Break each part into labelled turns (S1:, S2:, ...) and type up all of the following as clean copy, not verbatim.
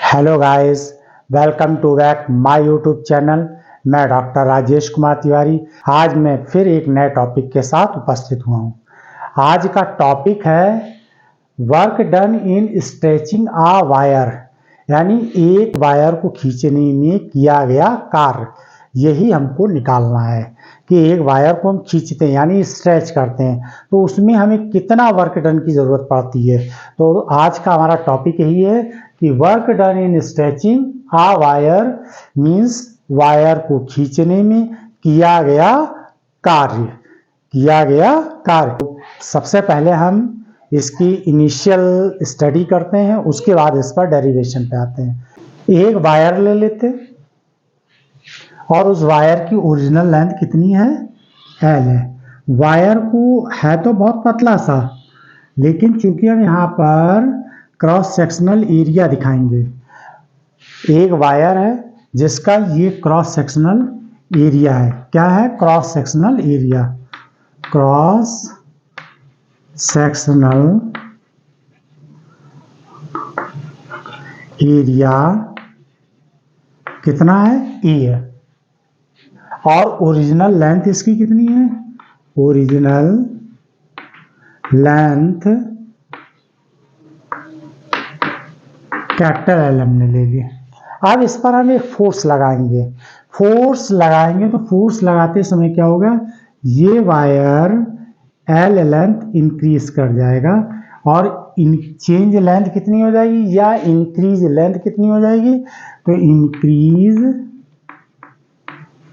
S1: Hello guys, welcome to back my YouTube channel. मैं doctor Rajesh Kumar Tiwari आज मैं फिर एक नए टॉपिक के साथ उपस्थित हुआ हूँ। आज का टॉपिक है work done in stretching a wire, यानी एक वायर को खींचने में किया गया कार्य। यही हमको निकालना है कि एक वायर को हम खींचते हैं यानी स्ट्रेच करते हैं तो उसमें हमें कितना वर्क डन की ज़रूरत पड़ती है। तो आज का हमारा टॉपिक यही है कि work done in stretching a wire means wire को खींचने में किया गया कार्य। सबसे पहले हम इसकी इनिशियल स्टडी करते हैं, उसके बाद इस पर डेरिवेशन पे आते हैं। एक वायर ले लेते हैं और उस वायर की ओरिजिनल लेंथ कितनी है, एल है। वायर को है तो बहुत पतला सा, लेकिन चूंकि हम यहाँ पर क्रॉस सेक्शनल एरिया दिखाएंगे, एक वायर है जिसका ये क्रॉस सेक्शनल एरिया है। क्या है? Cross sectional area. Cross sectional area कितना है? ए है। और ओरिजिनल लेंथ इसकी कितनी है? ओरिजिनल लेंथ कैपिटल एल हमने ले लिया। अब इस पर हम एक फोर्स लगाएंगे। फोर्स तो फोर्स लगाते समय क्या होगा, ये वायर एल लेंथ इंक्रीज कर जाएगा और चेंज लेंथ कितनी हो जाएगी या इंक्रीज लेंथ कितनी हो जाएगी? तो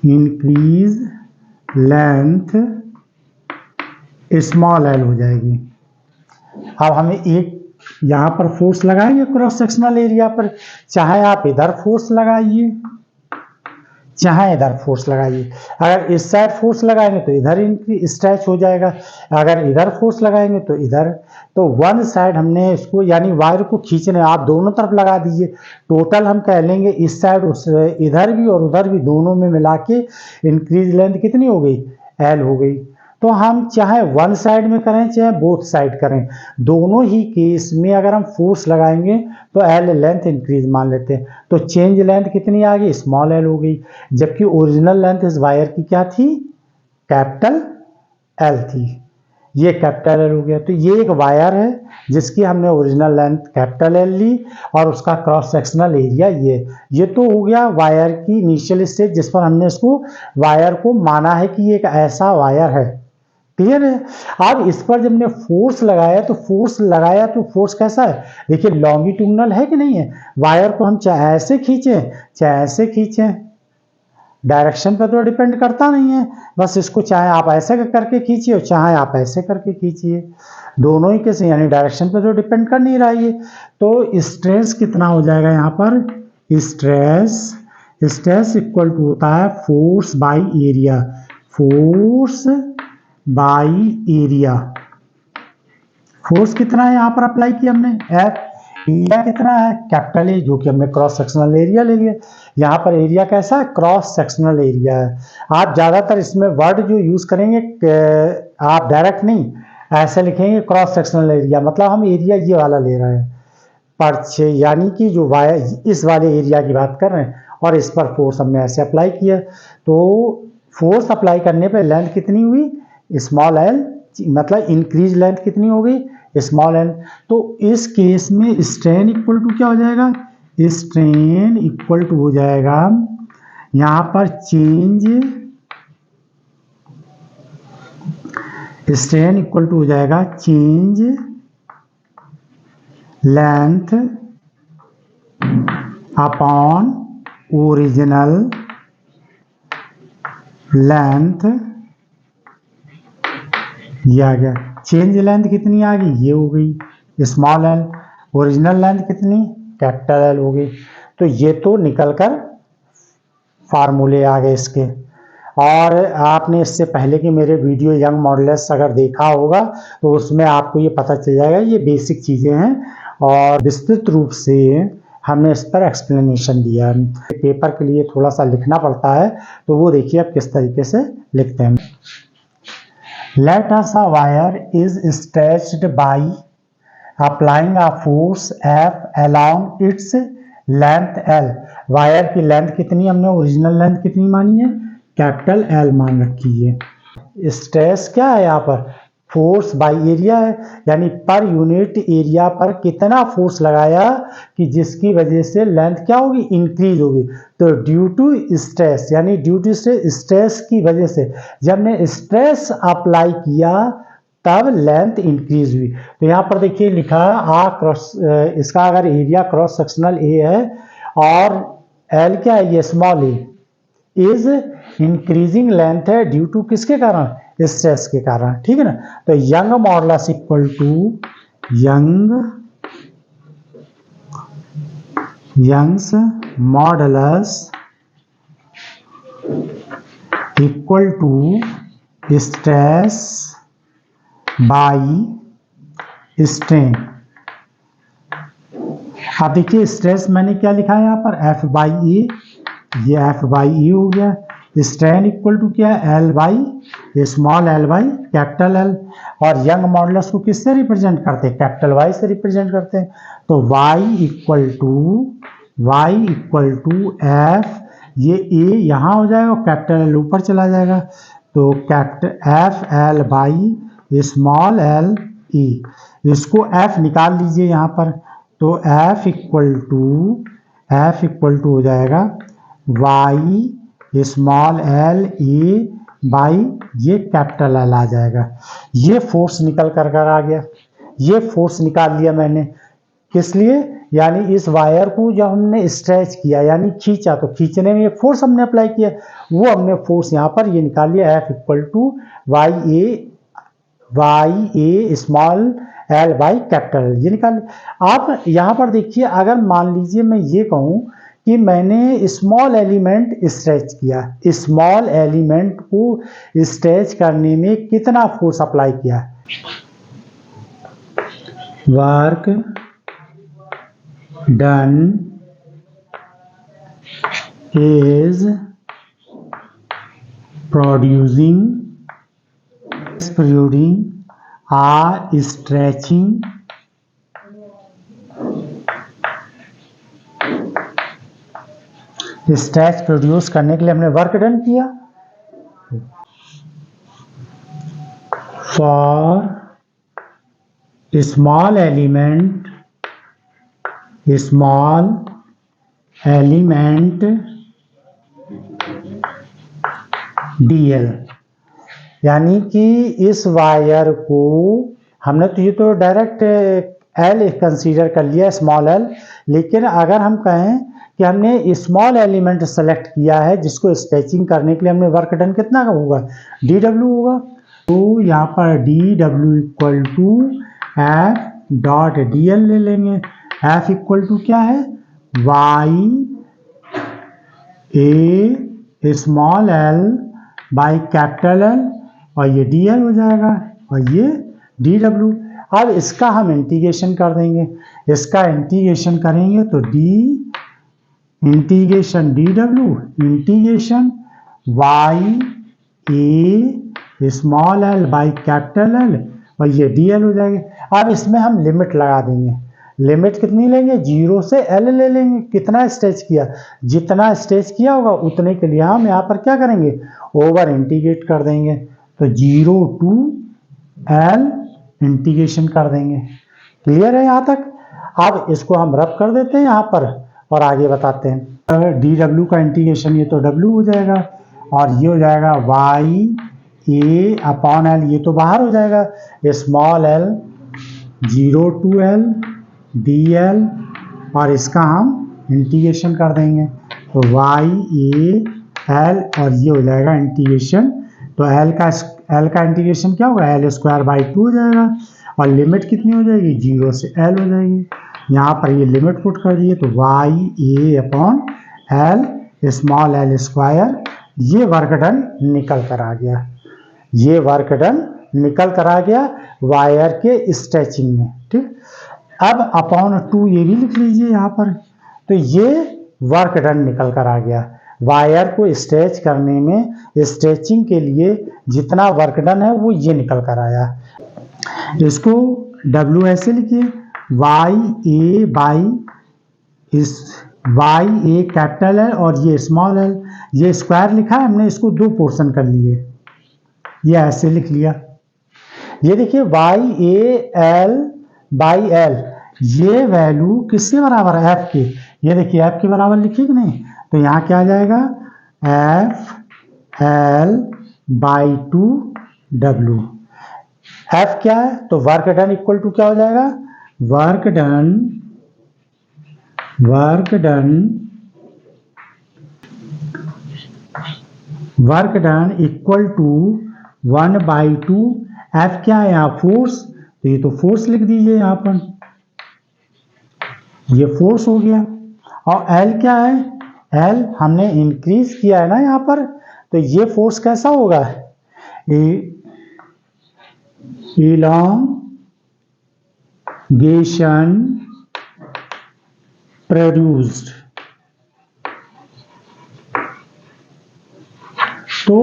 S1: इंक्रीज लेंथ स्मॉल एल हो जाएगी। अब हमें एक यहाँ पर फोर्स लगाएंगे क्रॉस सेक्शनल एरिया पर, चाहे आप इधर फोर्स लगाइए चाहे इधर फोर्स लगाइए। अगर इस साइड फोर्स लगाएंगे तो इधर स्ट्रेच हो जाएगा, अगर इधर फोर्स लगाएंगे तो इधर। तो वन साइड हमने इसको यानी वायर को खींचने आप दोनों तरफ लगा दीजिए। टोटल हम कह लेंगे इस साइड उस इधर भी और उधर भी दोनों में मिला के इंक्रीज लेंथ कितनी हो गई? एल हो गई। तो हम चाहे वन साइड में करें चाहे बोथ साइड करें, दोनों ही केस में अगर हम फोर्स लगाएंगे तो एल लेंथ इंक्रीज मान लेते हैं। तो चेंज लेंथ कितनी आ गई? स्मॉल एल हो गई। जबकि ओरिजिनल लेंथ इस वायर की क्या थी? कैपिटल एल थी। ये कैपिटल एल हो गया। तो ये एक वायर है जिसकी हमने ओरिजिनल लेंथ कैपिटल एल ली और उसका क्रॉस सेक्शनल एरिया ये तो हो गया वायर की इनिशियल स्टेज, जिस पर हमने इसको वायर को माना है कि ये एक ऐसा वायर है। क्लियर है? अब इस पर जब हमने फोर्स लगाया तो फोर्स कैसा है? देखिए लॉन्गिट्यूडनल है कि नहीं है। वायर को हम चाहे ऐसे खींचें चाहे ऐसे खींचें, डायरेक्शन पर तो डिपेंड करता नहीं है। बस इसको चाहे आप ऐसे करके खींचिए और चाहे आप ऐसे करके खींचिए, दोनों ही कैसे यानी डायरेक्शन पर तो डिपेंड कर नहीं रहा है। तो स्ट्रेस कितना हो जाएगा यहाँ पर? स्ट्रेस इक्वल टू होता है force by area. Force by area. Force कितना है यहाँ पर अप्लाई किया हमने? एफ। एरिया कितना है? कैपिटल ए, जो कि हमने क्रॉस सेक्शनल एरिया ले लिया। यहाँ पर एरिया कैसा है? क्रॉस सेक्शनल एरिया है। आप ज्यादातर इसमें वर्ड जो यूज करेंगे आप डायरेक्ट नहीं ऐसे लिखेंगे क्रॉस सेक्शनल एरिया, मतलब हम एरिया ये वाला ले रहे हैं परछे, यानी कि जो वायर इस वाले एरिया की बात कर रहे हैं और इस पर फोर्स हमने ऐसे अप्लाई किया। तो फोर्स अप्लाई करने पर लेंथ कितनी हुई? स्मॉल एल, मतलब इंक्रीज लेंथ कितनी हो गई? Small L. तो इस केस में स्ट्रेन इक्वल टू क्या हो जाएगा? स्ट्रेन इक्वल टू हो जाएगा यहां पर स्ट्रेन इक्वल टू हो जाएगा change length upon original length. ये आ गया। चेंज लेंथ कितनी आ गई? ये हो गई स्मॉल एल। ओरिजिनल लेंथ कितनी? कैपिटल एल हो गई। तो ये तो निकलकर फार्मूले आ गए इसके। और आपने इससे पहले की मेरे वीडियो यंग मॉडल्स अगर देखा होगा तो उसमें आपको ये पता चल जाएगा, ये बेसिक चीज़ें हैं और विस्तृत रूप से हमने इस पर एक्सप्लेनेशन दिया है। पेपर के लिए थोड़ा सा लिखना पड़ता है, तो वो देखिए आप किस तरीके से लिखते हैं। Let us a wire is stretched by applying a force F along its length L, wire की लेंथ कितनी, हमने ओरिजिनल लेंथ कितनी मानी है, कैपिटल एल मान रखी है। स्ट्रेस क्या है यहाँ पर, फोर्स बाय एरिया है, यानी पर यूनिट एरिया पर कितना फोर्स लगाया कि जिसकी वजह से लेंथ क्या होगी, इंक्रीज होगी। तो ड्यू टू स्ट्रेस, यानी ड्यू टू स्ट्रेस की वजह से, जब ने स्ट्रेस अप्लाई किया तब लेंथ इंक्रीज हुई। तो यहाँ पर देखिए लिखा है इसका अगर एरिया क्रॉस सेक्शनल ए है और एल क्या है, ये small A is increasing length है ड्यू टू किसके कारण, स्ट्रेस के कारण, ठीक है ना। तो Young modulus equal to Young's modulus equal to stress by strain. अब देखिए स्ट्रेस मैंने क्या लिखा है यहाँ पर, एफ बाई ए, ये एफ बाई ई हो गया। स्ट्रेन इक्वल टू क्या है, L by small L by capital L. और यंग मॉडुलस को किससे रिप्रेजेंट करते हैं, कैपिटल वाई से रिप्रेजेंट करते हैं। तो वाई इक्वल टू एफ, ये ए यहाँ हो जाएगा और कैपिटल एल ऊपर चला जाएगा, तो capital F L by small L E. इसको एफ निकाल लीजिए यहाँ पर, तो एफ इक्वल टू हो जाएगा Y small L A by ये कैपिटल एल आ जाएगा। ये फोर्स निकल कर आ गया, ये फोर्स निकाल लिया मैंने, किस लिए, यानी इस वायर को जब हमने स्ट्रेच किया यानी खींचा, तो खींचने में फोर्स हमने अप्लाई किया, वो हमने फोर्स यहाँ पर ये निकाल लिया, F equal to Y A small L by capital, ये निकाल। आप यहाँ पर देखिए, अगर मान लीजिए मैं ये कहूँ कि मैंने स्मॉल एलिमेंट स्ट्रेच किया, स्मॉल एलिमेंट को स्ट्रेच करने में कितना फोर्स अप्लाई किया, work done is producing a stretching stretch produce करने के लिए हमने वर्क डन किया। फॉर स्मॉल एलिमेंट डीएल, यानी कि इस वायर को हमने तो ये तो डायरेक्ट एल कंसीडर कर लिया, स्मॉल एल, लेकिन अगर हम कहें कि हमने स्मॉल एलिमेंट सेलेक्ट किया है जिसको स्ट्रेचिंग करने के लिए हमने वर्क डन कितना का होगा, डी डब्ल्यू होगा। तो यहाँ पर D W equal to F dot D L ले लेंगे। एफ इक्वल टू क्या है, Y A small L by capital L, और ये डी एल हो जाएगा और ये डी डब्ल्यू। अब इसका हम इंटीग्रेशन कर देंगे, इसका इंटीग्रेशन करेंगे तो D integration D W integration Y A small L by capital L, और ये डी एल हो जाएगी। अब इसमें हम लिमिट लगा देंगे, लिमिट कितनी लेंगे, 0 से एल ले लेंगे, कितना स्ट्रेच किया, जितना स्ट्रेच किया होगा उतने के लिए हम यहाँ पर क्या करेंगे, ओवर इंटीग्रेट कर देंगे, तो 0 टू एल इंटीग्रेशन कर देंगे। क्लियर है यहाँ तक। अब इसको हम रब कर देते हैं यहाँ पर और आगे बताते हैं। डी डब्ल्यू का इंटीग्रेशन ये तो डब्ल्यू हो जाएगा और ये हो जाएगा वाई ए अपॉन एल, ये तो बाहर हो जाएगा, small L 0 to L D L, और इसका हम इंटीग्रेशन कर देंगे तो वाई ए एल, और ये हो जाएगा इंटीग्रेशन, तो एल का इंटीग्रेशन क्या होगा, एल स्क्वायर बाई 2 हो जाएगा, और लिमिट कितनी हो जाएगी, 0 से एल हो जाएगी। यहाँ पर ये लिमिट पुट कर दिए तो Y A upon L small L square, ये वर्क डन निकल कर आ गया, ये वर्क डन निकल कर आ गया वायर के स्ट्रेचिंग में। ठीक, अब अपॉन 2 ये भी लिख लीजिए यहाँ पर, तो ये वर्क डन निकल कर आ गया। वायर को स्ट्रेच करने में, स्ट्रेचिंग के लिए जितना वर्क डन है वो ये निकल कर आया। इसको डब्ल्यू ऐसे लिखिए, वाई ए बाई इस वाई ए कैपिटल है और ये स्मॉल एल, ये स्क्वायर लिखा है हमने, इसको दो पोर्शन कर लिए, ये ऐसे लिख लिया। ये देखिए Y A L by L, ये वैल्यू किसके बराबर है, एफ के। ये देखिए एफ के बराबर लिखिए कि नहीं, तो यहाँ क्या आ जाएगा, F L by 2 W. F क्या है, तो वर्क डन इक्वल टू क्या हो जाएगा, work done equal to 1/2। F क्या है यहाँ, फोर्स, तो ये तो फोर्स लिख दीजिए यहाँ पर, ये फोर्स हो गया। और एल क्या है, एल हमने इंक्रीज किया है ना यहाँ पर, तो ये फोर्स कैसा होगा, elongation produced। तो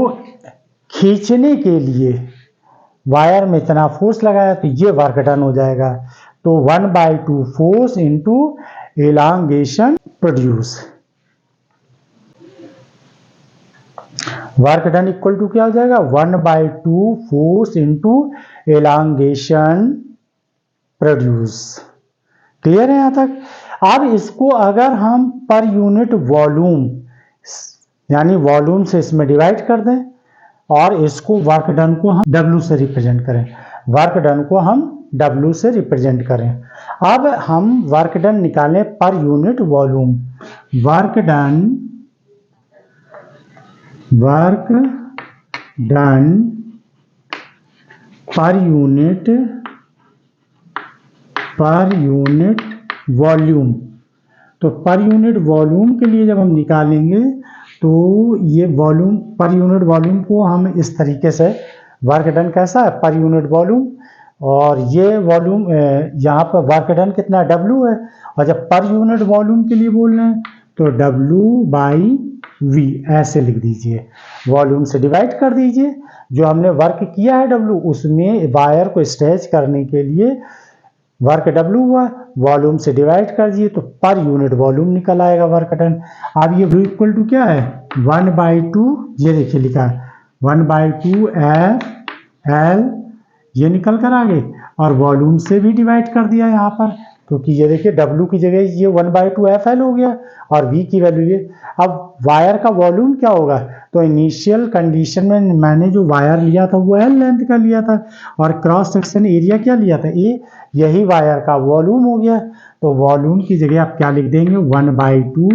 S1: खींचने के लिए वायर में इतना फोर्स लगाया तो ये वर्क डन हो जाएगा, तो 1/2 force into elongation produce. Work done equal to क्या हो जाएगा, 1/2 force into elongation produce. Clear है यहां तक। अब इसको अगर हम पर यूनिट वॉल्यूम, यानी वॉल्यूम से इसमें डिवाइड कर दें और इसको वर्क डन को हम W से रिप्रेजेंट करें, वर्क डन को हम W से रिप्रेजेंट करें। अब हम वर्क डन निकालें per unit volume, work done per unit volume. तो पर यूनिट वॉल्यूम के लिए जब हम निकालेंगे तो ये वॉल्यूम, पर यूनिट वॉल्यूम को हम इस तरीके से, वर्क डन कैसा है, पर यूनिट वॉल्यूम, और ये वॉल्यूम यहाँ पर वर्क डन कितना W है, और जब पर यूनिट वॉल्यूम के लिए बोल रहे हैं तो W/V ऐसे लिख दीजिए, वॉल्यूम से डिवाइड कर दीजिए। जो हमने वर्क किया है W, उसमें वायर को स्ट्रेच करने के लिए वर्क W हुआ, वॉल्यूम से डिवाइड कर दिए तो पर यूनिट वॉल्यूम निकल आएगा वर्क डन। अब ये V इक्वल टू क्या है, 1/2, ये देखिए लिखा है 1/2 F L, ये निकल कर आ गए, और वॉल्यूम से भी डिवाइड कर दिया यहाँ पर, क्योंकि ये देखिए W की जगह ये 1/2 FL हो गया और V की वैल्यू ये। अब वायर का वॉल्यूम क्या होगा, तो इनिशियल कंडीशन में मैंने जो वायर लिया था वो L लेंथ का लिया था, और क्रॉस सेक्शन एरिया क्या लिया था, A, यही वायर का वॉल्यूम हो गया। तो वॉल्यूम की जगह आप क्या लिख देंगे, 1/2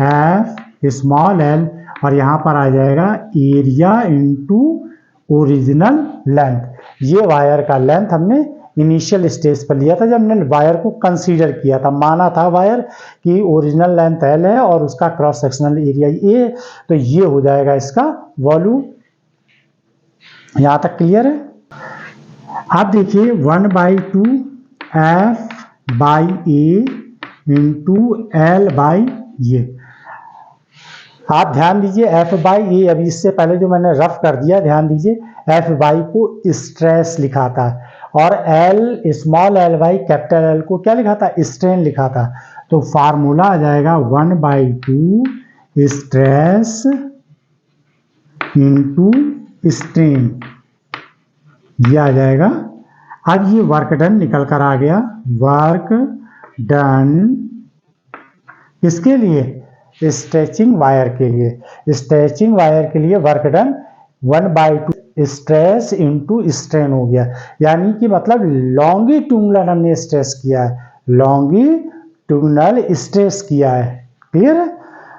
S1: F स्मॉल l, और यहाँ पर आ जाएगा एरिया इंटू ओरिजिनल लेंथ। ये वायर का लेंथ हमने इनिशियल स्टेज पर लिया था, जब हमने वायर को कंसीडर किया था, माना था वायर की ओरिजिनल लेंथ L है और उसका क्रॉस सेक्शनल एरिया A, तो ये हो जाएगा इसका वॉल्यूम। यहां तक क्लियर है। अब देखिए 1/2 F/A इंटू L/A। आप ध्यान दीजिए F/A, अभी इससे पहले जो मैंने रफ कर दिया, ध्यान दीजिए F/A को स्ट्रेस लिखा था, और L small l/, capital L को क्या लिखा था, स्ट्रेन लिखा था। तो फार्मूला आ जाएगा 1/2 स्ट्रेस इंटू स्ट्रेन, ये आ जाएगा। अब ये वर्क डन निकल कर आ गया, वर्क डन किसके लिए, स्ट्रेचिंग वायर के लिए। स्ट्रेचिंग वायर के लिए work done 1/2 stress into strain हो गया, यानी कि मतलब लॉन्गिट्यूडनल हमने स्ट्रेस किया है, लॉन्गिट्यूडनल स्ट्रेस किया है। क्लियर है।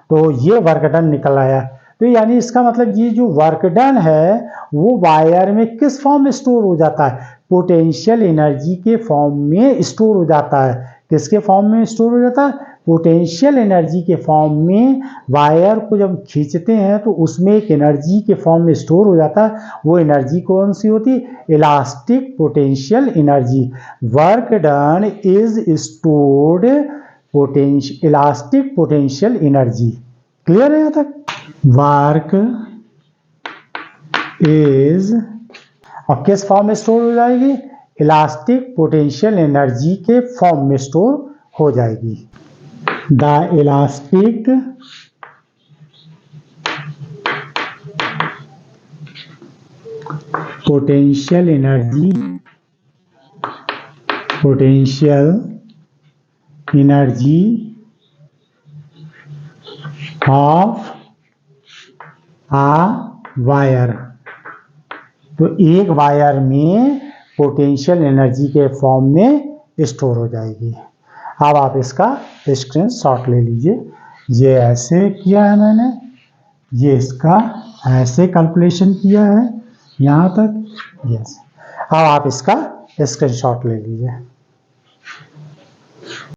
S1: तो ये वर्क डन निकल आया। तो यानी इसका मतलब ये जो वर्क डन है वो वायर में किस फॉर्म में स्टोर हो जाता है, पोटेंशियल एनर्जी के फॉर्म में स्टोर हो जाता है। किसके फॉर्म में स्टोर हो जाता है, पोटेंशियल एनर्जी के फॉर्म में। वायर को जब खींचते हैं तो उसमें एक एनर्जी के फॉर्म में स्टोर हो जाता है। वो एनर्जी कौन सी होती है, elastic potential energy. Work done is stored elastic potential energy. Clear है यहाँ तक। वर्क इज, और किस फॉर्म में स्टोर हो जाएगी, इलास्टिक पोटेंशियल एनर्जी के फॉर्म में स्टोर हो जाएगी। The elastic potential energy of a wire. तो एक वायर में पोटेंशियल एनर्जी के फॉर्म में स्टोर हो जाएगी। अब आप इसका स्क्रीनशॉट ले लीजिए। ये ऐसे किया है मैंने, ये इसका ऐसे कैलकुलेशन किया है यहाँ तक। यस, अब आप इसका स्क्रीनशॉट ले लीजिए।